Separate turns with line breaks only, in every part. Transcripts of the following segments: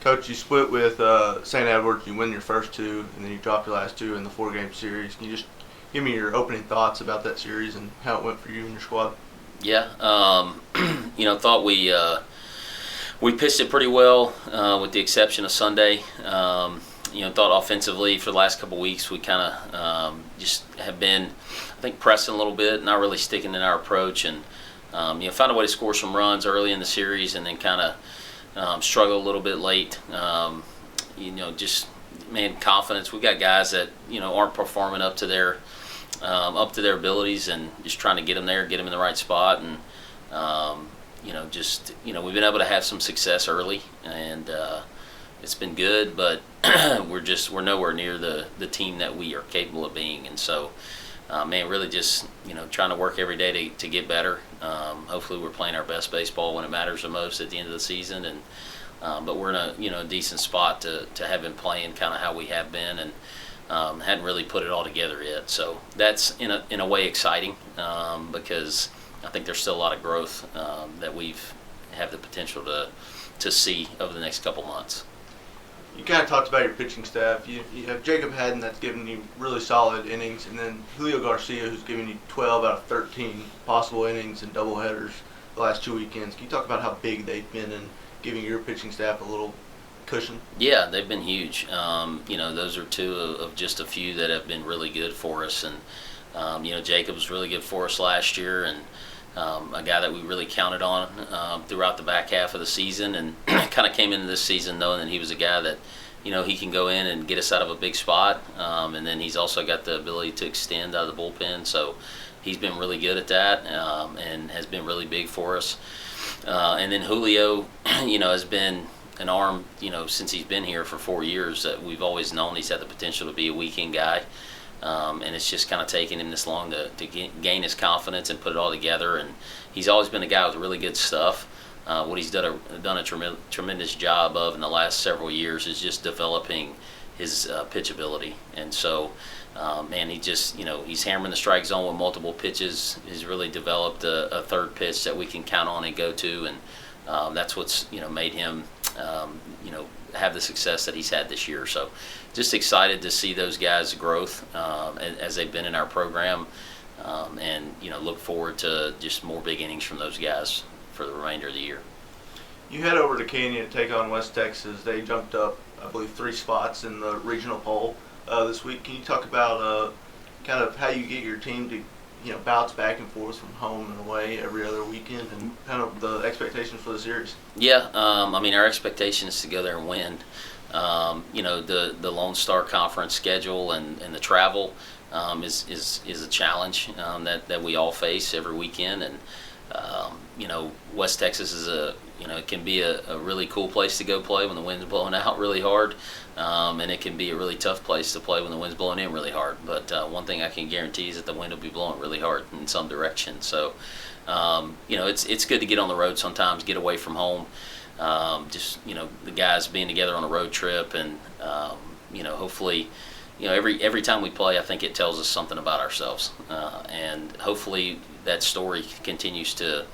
Coach, you split with St. Edward. You win your first two, and then you dropped your last two in the 4-game series. Can you just give me your opening thoughts about that series and how it went for you and your squad?
Yeah, thought we pitched it pretty well, with the exception of Sunday. Thought offensively for the last couple of weeks we kind of just have been, I think, pressing a little bit, not really sticking in our approach, and found a way to score some runs early in the series, and then kind of struggled a little bit late. Confidence. We've got guys that aren't performing up to their abilities, and just trying to get them there, get them in the right spot, and we've been able to have some success early, and it's been good, but we're nowhere near the team that we are capable of being, and so really just trying to work every day to get better. Hopefully we're playing our best baseball when it matters the most at the end of the season, and but we're in a decent spot to have been playing kind of how we have been, and hadn't really put it all together yet. So that's in a way exciting, because I think there's still a lot of growth that we've have the potential to see over the next couple months.
You kind of talked about your pitching staff. You have Jacob Haddon that's giving you really solid innings, and then Julio Garcia who's giving you 12 out of 13 possible innings and doubleheaders the last 2 weekends. Can you talk about how big they've been in giving your pitching staff a little cushion?
Yeah, they've been huge. Those are two of just a few that have been really good for us, and Jacob was really good for us last year, and a guy that we really counted on throughout the back half of the season, and kind of came into this season knowing that he was a guy that he can go in and get us out of a big spot, and then he's also got the ability to extend out of the bullpen, so he's been really good at that, and has been really big for us. And then Julio has been an arm since he's been here for 4 years that we've always known he's had the potential to be a weekend guy. And it's just kind of taken him this long to gain his confidence and put it all together. And he's always been a guy with really good stuff. What he's done a tremendous job of in the last several years is just developing his pitch ability. And so, he's hammering the strike zone with multiple pitches. He's really developed a third pitch that we can count on and go to, and that's what's made him have the success that he's had this year. So just excited to see those guys' growth as they've been in our program, and look forward to just more big innings from those guys for the remainder of the year.
You head over to Canyon to take on West Texas. They jumped up, I believe, 3 spots in the regional poll this week. Can you talk about kind of how you get your team to bounce back and forth from home and away every other weekend, and kind of the expectations for the series?
Yeah, our expectation is to go there and win. The Lone Star Conference schedule and the travel is a challenge that we all face every weekend, and West Texas is it can be a really cool place to go play when the wind's blowing out really hard, and it can be a really tough place to play when the wind's blowing in really hard. But one thing I can guarantee is that the wind will be blowing really hard in some direction. So, it's good to get on the road sometimes, get away from home. The guys being together on a road trip, and hopefully, every time we play, I think it tells us something about ourselves, and hopefully that story continues to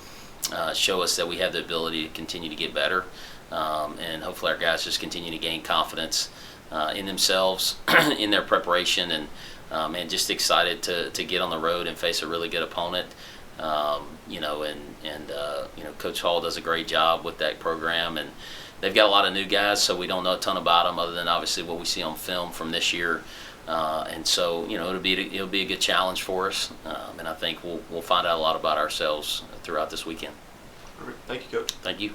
show us that we have the ability to continue to get better, and hopefully our guys just continue to gain confidence in themselves, in their preparation, and just excited to get on the road and face a really good opponent. Coach Hall does a great job with that program, and they've got a lot of new guys, so we don't know a ton about them other than obviously what we see on film from this year. And so, it'll be a good challenge for us, and I think we'll find out a lot about ourselves throughout this weekend.
Perfect. Thank you, Coach.
Thank you.